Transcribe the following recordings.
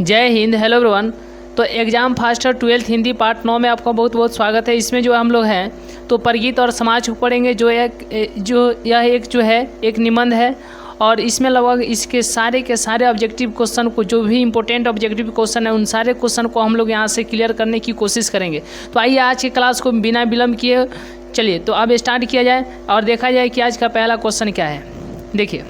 जय Hind. Hello everyone. तो exam faster 12th Hindi part 9 में आपका बहुत बहुत स्वागत है। इसमें जो हम लोग हैं तो परगीत और समाज को पढ़ेंगे, जो यह एक निबंध है और इसमें लगभग इसके सारे के सारे ऑब्जेक्टिव क्वेश्चन को, जो भी इंपॉर्टेंट ऑब्जेक्टिव क्वेश्चन है, उन सारे क्वेश्चन को हम लोग यहाँ से क्लियर करने की कोशिश करेंगे। तो आइए आज की क्लास को बिना विलम्ब किए चलिए तो अब स्टार्ट किया जाए और देखा जाए कि आज का पहला क्वेश्चन क्या है। देखिए,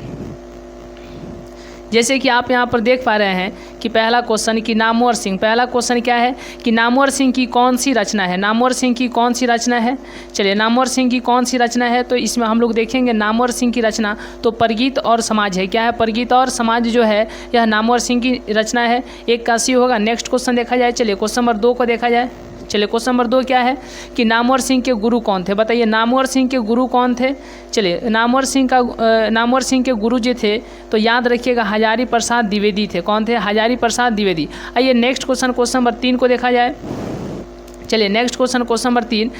जैसे कि आप यहाँ पर देख पा रहे हैं कि पहला क्वेश्चन कि नामवर सिंह, पहला क्वेश्चन क्या है कि नामवर सिंह की कौन सी रचना है। नामवर सिंह की कौन सी रचना है। चलिए, नामवर सिंह की कौन सी रचना है, तो इसमें हम लोग देखेंगे नामवर सिंह की रचना तो परगीत और समाज है। क्या है? परगीत और समाज जो है यह नामवर सिंह की रचना है। एक का सी होगा। नेक्स्ट क्वेश्चन देखा जाए। चलिए क्वेश्चन नंबर 2 को देखा जाए। चलिए क्वेश्चन नंबर 2 क्या है कि नामवर सिंह के गुरु कौन थे। बताइए नामवर सिंह के गुरु कौन थे। चलिए, नामवर सिंह के गुरु जो थे तो याद रखिएगा हजारी प्रसाद द्विवेदी थे। कौन थे? हजारी प्रसाद द्विवेदी। आइए नेक्स्ट क्वेश्चन नंबर 3 को देखा जाए। चलिए नेक्स्ट क्वेश्चन नंबर 3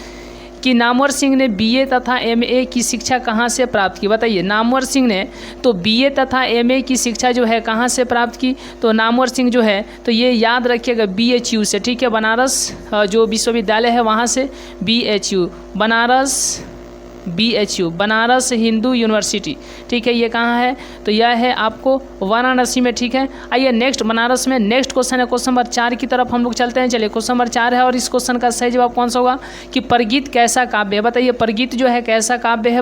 कि नामवर सिंह ने बीए तथा एमए की शिक्षा कहाँ से प्राप्त की। बताइए नामवर सिंह ने तो बीए तथा एमए की शिक्षा जो है कहाँ से प्राप्त की, तो नामवर सिंह जो है तो ये याद रखिएगा BHU से। ठीक है, बनारस जो विश्वविद्यालय है वहाँ से, BHU बनारस हिंदू यूनिवर्सिटी। ठीक है, ये कहाँ है तो यह है आपको वाराणसी में। ठीक है, आइए नेक्स्ट बनारस में नेक्स्ट क्वेश्चन है क्वेश्चन नंबर 4 की तरफ हम लोग चलते हैं। चलिए क्वेश्चन नंबर 4 है और इस क्वेश्चन का सही जवाब कौन सा होगा कि परगीत कैसा काव्य है। बताइए परगीत जो है कैसा काव्य है।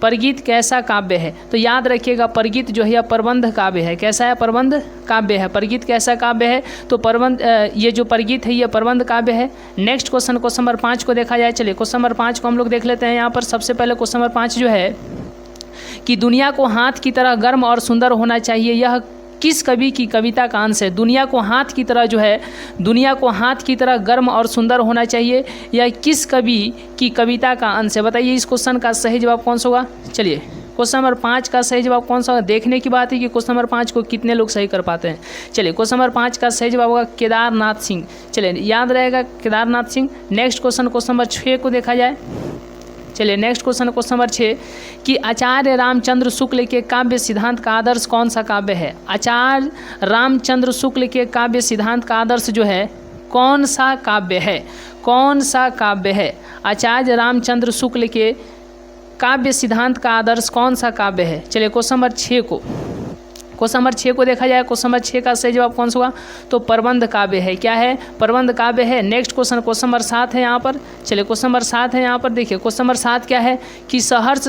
परगीत कैसा काव्य है, तो याद रखिएगा परगीत जो है यह प्रबंध काव्य है। कैसा है? प्रबंध काव्य है। परगीत कैसा काव्य है तो ये जो परगीत है ये प्रबंध काव्य है। नेक्स्ट क्वेश्चन नंबर 5 को देखा जाए। चलिए क्वेश्चन नंबर 5 को हम लोग देख लेते हैं। यहाँ पर सबसे पहले क्वेश्चन नंबर 5 जो है कि दुनिया को हाथ की तरह गर्म और सुंदर होना चाहिए, यह किस कवि की कविता का अंश है। दुनिया को हाथ की तरह जो है, दुनिया को हाथ की तरह गर्म और सुंदर होना चाहिए, यह किस कवि की कविता का अंश है। बताइए इस क्वेश्चन का सही जवाब कौन सा होगा। चलिए क्वेश्चन नंबर 5 का सही जवाब कौन सा होगा। देखने की बात है कि क्वेश्चन नंबर 5 को कितने लोग सही कर पाते हैं। चलिए क्वेश्चन नंबर 5 का सही जवाब होगा केदारनाथ सिंह। चलिए याद रहेगा Kedarnath Singh. Next question number 6 को देखा जाए। चलिए नेक्स्ट क्वेश्चन नंबर 6 कि आचार्य रामचंद्र शुक्ल के काव्य सिद्धांत का आदर्श कौन सा काव्य है। आचार्य रामचंद्र शुक्ल के काव्य सिद्धांत का आदर्श जो है कौन सा काव्य है। कौन सा काव्य है? आचार्य रामचंद्र शुक्ल के काव्य सिद्धांत का आदर्श कौन सा काव्य है। चलिए क्वेश्चन नंबर 6 को देखा जाए। क्वेश्चन नंबर 6 का सही जवाब कौन सा होगा तो प्रबंध काव्य है। क्या है? प्रबंध काव्य है। नेक्स्ट क्वेश्चन नंबर 7 है यहाँ पर। चलिए क्वेश्चन नंबर 7 है यहाँ पर। देखिए क्वेश्चन नंबर 7 क्या है कि सहर्ष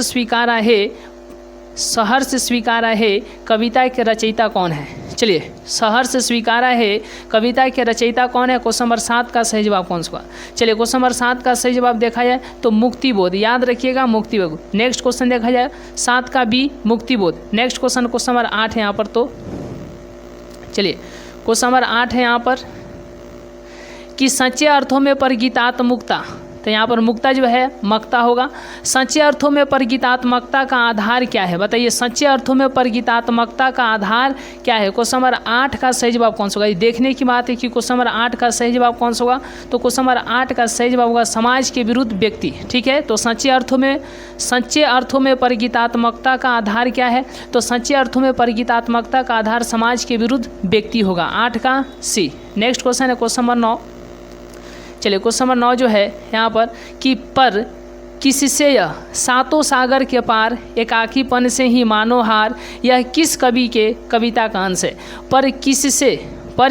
स्वीकारा है कविता के रचयिता कौन है। चलिए सहर्ष स्वीकारा है कविता के रचयिता कौन है। क्वेश्चन नंबर 7 का सही जवाब कौन सा होगा। चलिए क्वेश्चन नंबर 7 का सही जवाब देखा जाए तो मुक्तिबोध। याद रखिएगा मुक्तिबोध। नेक्स्ट क्वेश्चन देखा जाए 7 का B Muktibodh. Next question number 8 है यहाँ पर। तो चलिए क्वेश्चन नंबर 8 है यहाँ पर कि सच्चे अर्थों में परगीतात्मकता, तो यहाँ पर मुक्ता जो है मक्ता होगा। सच्चे अर्थों में परगीतात्मकता का आधार क्या है। बताइए सच्चे अर्थों में परगीतात्मकता का आधार क्या है। क्वेश्चन नंबर 8 का सही जवाब कौन सा होगा। देखने की बात है कि क्वेश्चन नंबर 8 का सही जवाब कौन सा होगा, तो क्वेश्चन नंबर 8 का सही जवाब होगा समाज के विरुद्ध व्यक्ति। ठीक है, तो सच्चे अर्थों में परगीतात्मकता का आधार क्या है, तो सच्चे अर्थों में परगीतात्मकता का आधार समाज के विरुद्ध व्यक्ति होगा। 8 का C। नेक्स्ट क्वेश्चन है क्वेश्चन नंबर 9। चलिए क्वेश्चन नंबर 9 जो है यहाँ पर कि पर किससे यह सातों सागर के पार एकाकीपन से ही मानो हार, यह किस कवि के कविता का अंश है। पर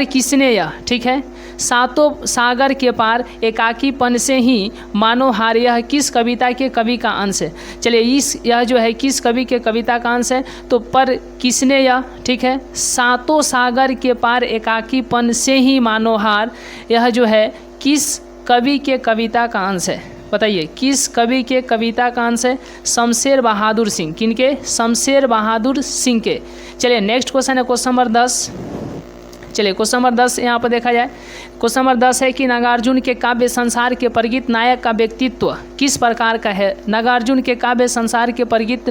किसने यह, ठीक है, सातों सागर के पार एकाकीपन से ही मानो हार, यह किस कविता के कवि का अंश है। चलिए यह जो है किस कवि के कविता का अंश है, तो पर किसने यह, ठीक है, सातों सागर के पार एकाकीपन से ही मानो हार, यह जो है किस कवि के कविता का अंश है। बताइए किस कवि के कविता का अंश है। शमशेर बहादुर सिंह। किनके? शमशेर बहादुर सिंह के। चलिए नेक्स्ट क्वेश्चन है क्वेश्चन नंबर 10। चलिए क्वेश्चन नंबर 10 यहाँ पर देखा जाए। क्वेश्चन नंबर 10 है कि नागार्जुन के काव्य संसार के परगीत नायक का व्यक्तित्व किस प्रकार का है। नागार्जुन के काव्य संसार के परगीत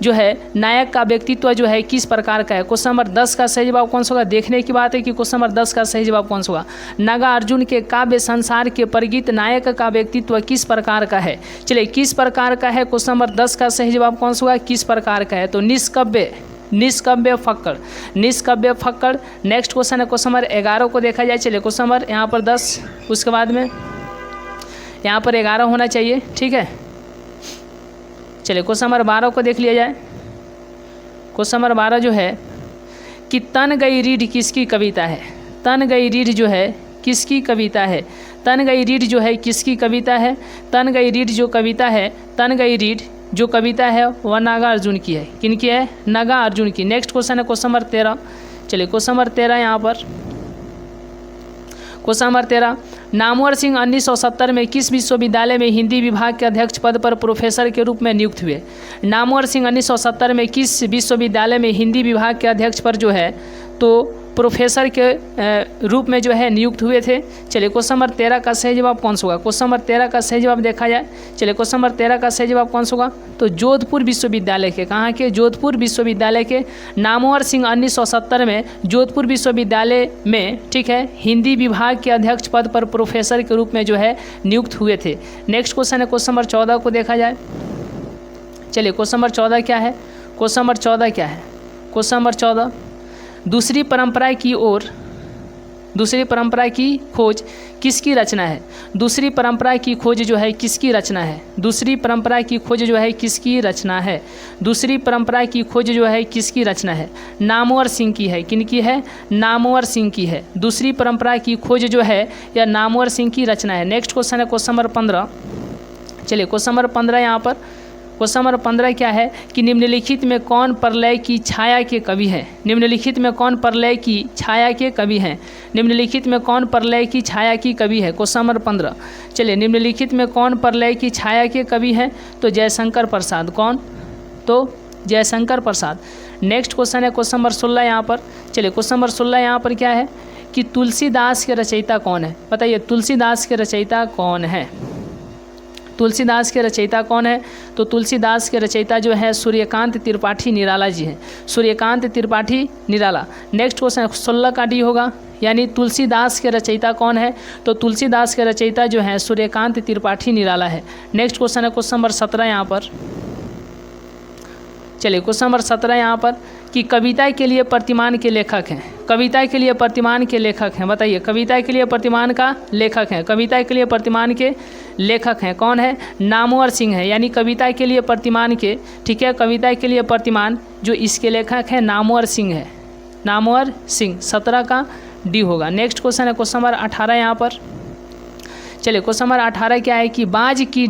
जो है नायक का व्यक्तित्व जो है किस प्रकार का है। क्वेश्चन नंबर 10 का सही जवाब कौन सा होगा। देखने की बात है कि क्वेश्चन नंबर 10 का सही जवाब कौन सा होगा। नागार्जुन के काव्य संसार के परगीत नायक का व्यक्तित्व किस प्रकार का है। चलिए किस प्रकार का है, क्वेश्चन नंबर 10 का सही जवाब कौन सा होगा, किस प्रकार का है, तो निष्कव्य निष्काव्य फक्कड़, निष्काव्य फक्कड़। नेक्स्ट क्वेश्चन है क्वेश्चन नंबर 11 को देखा जाए। चलिए क्वेश्चन नंबर यहाँ पर 10, उसके बाद में यहाँ पर 11 होना चाहिए, ठीक है। चलिए क्वेश्चन नंबर 12 को देख लिया जाए। क्वेश्चन नंबर 12 जो है कि तन गई रीढ़ किसकी कविता है। तन गई रीढ़ जो है किसकी कविता है। तन गई रीढ़ जो है किसकी कविता है। तन गई रीढ़ जो कविता है, तन गई रीढ़ जो कविता है वह नागार्जुन की है। किनकी है? नागार्जुन की। नेक्स्ट क्वेश्चन है क्वेश्चन नंबर 13। चलिए क्वेश्चन नंबर 13 यहाँ पर, क्वेश्चन नंबर 13, नामवर सिंह 1970 में किस विश्वविद्यालय में हिंदी विभाग के अध्यक्ष पद पर प्रोफेसर के रूप में नियुक्त हुए। नामवर सिंह 1970 में किस विश्वविद्यालय में हिंदी विभाग के अध्यक्ष पर जो है तो प्रोफेसर के रूप में जो है नियुक्त हुए थे। चलिए क्वेश्चन नंबर 13 का सही जवाब कौन सा होगा। क्वेश्चन नंबर 13 का सही जवाब देखा जाए। चलिए क्वेश्चन नंबर 13 का सही जवाब कौन सा होगा, तो जोधपुर विश्वविद्यालय के, कहाँ के? जोधपुर विश्वविद्यालय के। नामवर सिंह 1970 में जोधपुर विश्वविद्यालय में, ठीक है, हिंदी विभाग के अध्यक्ष पद पर प्रोफेसर के रूप में जो है नियुक्त हुए थे। नेक्स्ट क्वेश्चन है क्वेश्चन नंबर 14 को देखा जाए। चलिए क्वेश्चन नंबर 14 क्या है। क्वेश्चन नंबर 14 क्या है। क्वेश्चन नंबर 14, दूसरी परंपरा की ओर, दूसरी परंपरा की खोज किसकी रचना है। दूसरी परंपरा की खोज जो है किसकी रचना है। दूसरी परंपरा की खोज जो है किसकी रचना है। दूसरी परंपरा की खोज जो है किसकी रचना है। नामवर सिंह की है। किनकी है? नामवर सिंह की है। दूसरी परंपरा की खोज जो है यह नामवर सिंह की रचना है। नेक्स्ट क्वेश्चन है क्वेश्चन नंबर 15। चलिए क्वेश्चन नंबर 15 यहाँ पर, क्वेश्चन नंबर 15 क्या है कि निम्नलिखित में कौन प्रलय की छाया के कवि हैं। निम्नलिखित में कौन प्रलय की छाया के कवि हैं। निम्नलिखित में कौन प्रलय की छाया की कवि है। Question number 15। चलिए निम्नलिखित में कौन प्रलय की छाया के कवि हैं, तो जयशंकर प्रसाद। कौन? तो जयशंकर प्रसाद। नेक्स्ट क्वेश्चन है क्वेश्चन नंबर 16 यहाँ पर। चलिए क्वेश्चन नंबर 16 यहाँ पर क्या है कि तुलसीदास के रचयिता कौन है। बताइए तुलसीदास के रचयिता कौन है। तुलसीदास के रचयिता कौन है, तो तुलसीदास के रचयिता जो है सूर्यकांत त्रिपाठी निराला जी हैं। सूर्यकांत त्रिपाठी निराला। नेक्स्ट क्वेश्चन 16 का डी होगा, यानी तुलसीदास के रचयिता कौन है, तो तुलसीदास के रचयिता जो है सूर्यकांत त्रिपाठी निराला है। नेक्स्ट क्वेश्चन है क्वेश्चन नंबर 17 यहाँ पर। चलिए क्वेश्चन नंबर 17 यहाँ पर कि कविता के लिए प्रतिमान के लेखक हैं। कविता के लिए प्रतिमान के लेखक हैं। बताइए कविता के लिए प्रतिमान का लेखक हैं। कविता के लिए प्रतिमान के लेखक हैं कौन है? नामवर सिंह है। यानी कविता के लिए प्रतिमान के, ठीक है, कविता के लिए प्रतिमान जो इसके लेखक हैं नामवर सिंह है। नामवर सिंह। 17 का डी होगा। नेक्स्ट क्वेश्चन है क्वेश्चन नंबर 18 यहाँ पर। चलिए क्वेश्चन नंबर 18 क्या है कि बाज की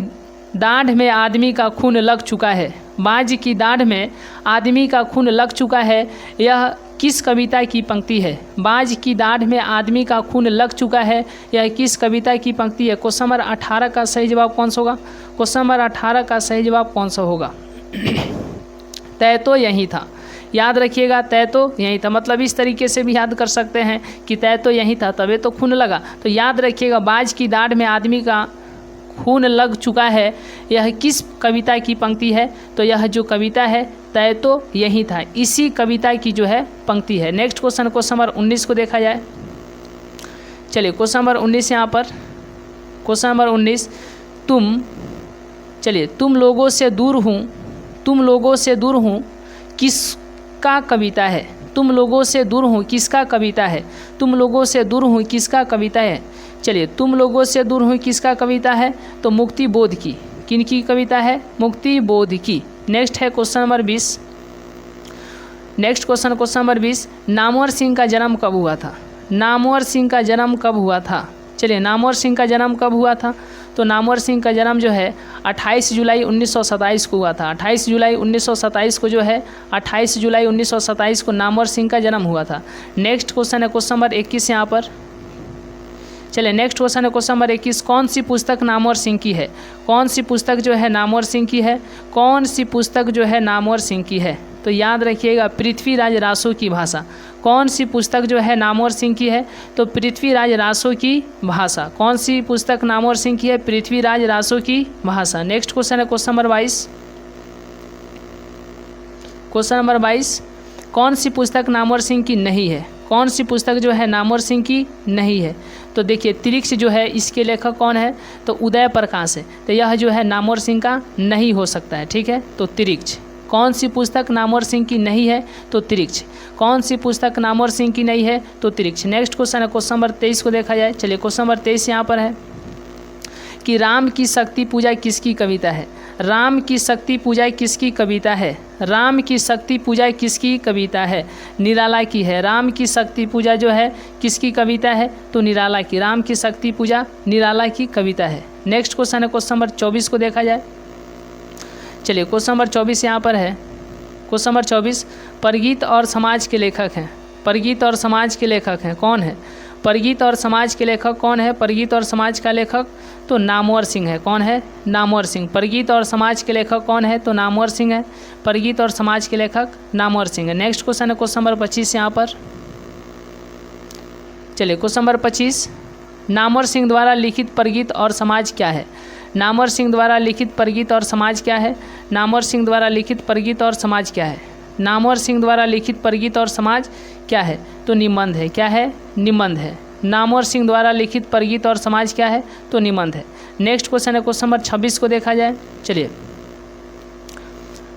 दाढ़ में आदमी का खून लग चुका है। बाज की दाढ़ में आदमी का खून लग चुका है, यह किस कविता की पंक्ति है। बाज की दाढ़ में आदमी का खून लग चुका है, यह किस कविता की पंक्ति है। क्वेश्चन नंबर 18 का सही जवाब कौन सा होगा। क्वेश्चन नंबर 18 का सही जवाब कौन सा होगा। तय तो यही था। याद रखिएगा तय तो यही था। मतलब इस तरीके से भी याद कर सकते हैं कि तय तो यही था तभी तो खून लगा। तो याद रखिएगा बाज की दाढ़ में आदमी का खून लग चुका है, यह किस कविता की पंक्ति है, तो यह जो कविता है तय तो यही था, इसी कविता की जो है पंक्ति है। नेक्स्ट क्वेश्चन क्वेश्चन नंबर 19 को देखा जाए। चलिए क्वेश्चन नंबर 19 यहाँ पर। क्वेश्चन नंबर 19, तुम लोगों से दूर हूँ, तुम लोगों से दूर हूँ किसका कविता है। तुम लोगों से दूर हूँ किसका कविता है। तुम लोगों से दूर हूँ किसका कविता है। चलिए तुम लोगों से दूर हूँ किसका कविता है, तो मुक्ति बोध की। किनकी कविता है? मुक्ति बोध की। नेक्स्ट है question number 20। Next question question number 20, Namvar Singh का जन्म कब हुआ था। नामवर सिंह का जन्म कब हुआ था। चलिए नामवर सिंह का जन्म कब हुआ था, तो नामवर सिंह का जन्म जो है 28 जुलाई 1927 को हुआ था। 28 जुलाई 1927 को जो है 28 जुलाई 1927 को नामवर सिंह का जन्म हुआ था। नेक्स्ट क्वेश्चन है क्वेश्चन नंबर 21 यहाँ पर। चलिए नेक्स्ट क्वेश्चन है क्वेश्चन नंबर 21, कौन सी पुस्तक नामवर सिंह की है। कौन सी पुस्तक जो है नामवर सिंह की है। कौन सी पुस्तक जो है नामवर सिंह की है, तो याद रखिएगा पृथ्वीराज रासो की भाषा। कौन सी पुस्तक जो है नामवर सिंह की है, तो पृथ्वीराज रासो की भाषा। कौन सी पुस्तक नामवर सिंह की है, पृथ्वीराज रासो की भाषा। नेक्स्ट क्वेश्चन है क्वेश्चन नंबर 22। क्वेश्चन नंबर 22, कौन सी पुस्तक नामवर सिंह की नहीं है। कौन सी पुस्तक जो है नामवर सिंह की नहीं है, तो देखिए त्रिक्ष जो है इसके लेखक कौन है, तो उदय प्रकाश है। तो यह जो है नामवर सिंह का नहीं हो सकता है, ठीक है, तो त्रिक्ष। कौन सी पुस्तक नामवर सिंह की नहीं है? तो त्रिक्ष। कौन सी पुस्तक नामवर सिंह की नहीं है? तो त्रिक्ष। नेक्स्ट क्वेश्चन है क्वेश्चन नंबर 23 को देखा जाए। चलिए क्वेश्चन नंबर 23 यहाँ पर है कि राम की शक्ति पूजा किसकी कविता है? राम की शक्ति पूजा किसकी कविता है? राम की शक्ति पूजा किसकी कविता है? निराला की है। राम की शक्ति पूजा जो है किसकी कविता है? तो निराला की। राम की शक्ति पूजा निराला की कविता है। नेक्स्ट क्वेश्चन है क्वेश्चन नंबर 24 को देखा जाए। चलिए क्वेश्चन नंबर 24 यहाँ पर है। क्वेश्चन नंबर 24, परगीत और समाज के लेखक हैं। परगीत और समाज के लेखक हैं, कौन है? परगीत और समाज के लेखक कौन है? परगीत और समाज का लेखक तो नामवर सिंह है। कौन है? नामवर सिंह। परगीत और समाज के लेखक कौन है? तो नामवर सिंह है। परगीत और समाज के लेखक नामवर सिंह है। नेक्स्ट क्वेश्चन है क्वेश्चन नंबर 25 यहाँ पर। चलिए क्वेश्चन नंबर 25, नामवर सिंह द्वारा लिखित परगीत और समाज क्या है? नामवर सिंह द्वारा लिखित परगीत और समाज क्या है? नामवर सिंह द्वारा लिखित परगीत और समाज क्या है? नामवर सिंह द्वारा लिखित परगीत और समाज क्या है? तो निबंध है। क्या है? निबंध है। नामवर सिंह द्वारा लिखित परगीत और समाज क्या है? तो निबंध है। नेक्स्ट क्वेश्चन है क्वेश्चन नंबर 26 को देखा जाए। चलिए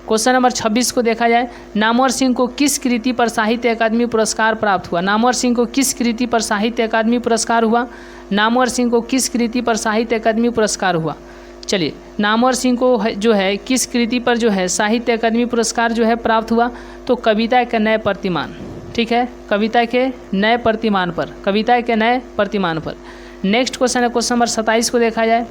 क्वेश्चन नंबर 26 को देखा जाए। नामवर सिंह को किस कृति पर साहित्य अकादमी पुरस्कार प्राप्त हुआ? नामवर सिंह को किस कृति पर साहित्य अकादमी पुरस्कार हुआ? नामवर सिंह को किस कृति पर साहित्य अकादमी पुरस्कार हुआ? चलिए नामवर सिंह को जो है किस कृति पर जो है साहित्य अकादमी पुरस्कार जो है प्राप्त हुआ? तो कविता के नए प्रतिमान। ठीक है, कविता के नए प्रतिमान पर। कविता के नए प्रतिमान पर। नेक्स्ट क्वेश्चन है क्वेश्चन नंबर 27 को देखा जाए।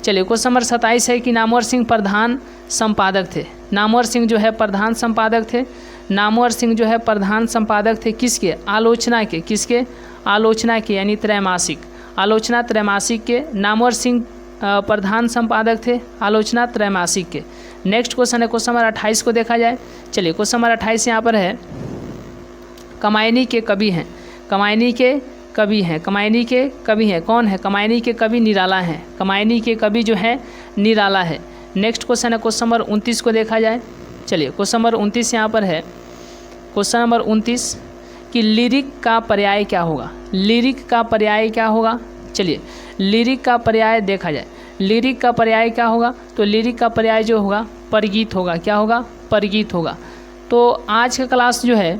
चलिए क्वेश्चन नंबर 27 है कि नामवर सिंह प्रधान संपादक थे। नामवर सिंह जो है प्रधान संपादक थे। नामवर सिंह जो है प्रधान संपादक थे किसके? आलोचना के। किसके? आलोचना के, यानी त्रैमासिक। आलोचना त्रैमासिक के नामवर सिंह प्रधान संपादक थे आलोचना त्रैमासिक के। नेक्स्ट क्वेश्चन है क्वेश्चन नंबर 28 को देखा जाए। चलिए क्वेश्चन नंबर 28 यहाँ पर है, कमायनी के कवि हैं। कमायनी के कवि हैं। कमायनी के कवि हैं, कौन है? कमायनी के कवि निराला हैं। कमायनी के कवि जो है निराला है। नेक्स्ट क्वेश्चन है क्वेश्चन नंबर 29 को देखा जाए। चलिए क्वेश्चन नंबर 29 यहाँ पर है। क्वेश्चन नंबर 29 कि लिरिक का पर्याय क्या होगा? लिरिक का पर्याय क्या होगा? चलिए लिरिक का पर्याय देखा जाए। लिरिक का पर्याय क्या होगा? तो लिरिक का पर्याय जो होगा परगीत होगा। क्या होगा? परगीत होगा। तो आज का क्लास जो है,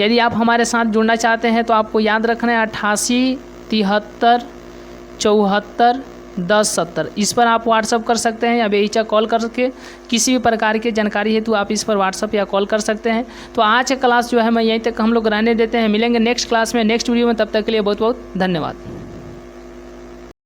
यदि आप हमारे साथ जुड़ना चाहते हैं तो आपको याद रखना है 88 73 74 10 70। इस पर आप व्हाट्सअप कर सकते हैं या बेहिचक कॉल करके किसी भी प्रकार की जानकारी है तो आप इस पर व्हाट्सअप या कॉल कर सकते हैं। तो आज का क्लास जो है मैं यहीं तक हम लोग रहने देते हैं। मिलेंगे नेक्स्ट क्लास में, नेक्स्ट वीडियो में। तब तक के लिए बहुत बहुत धन्यवाद।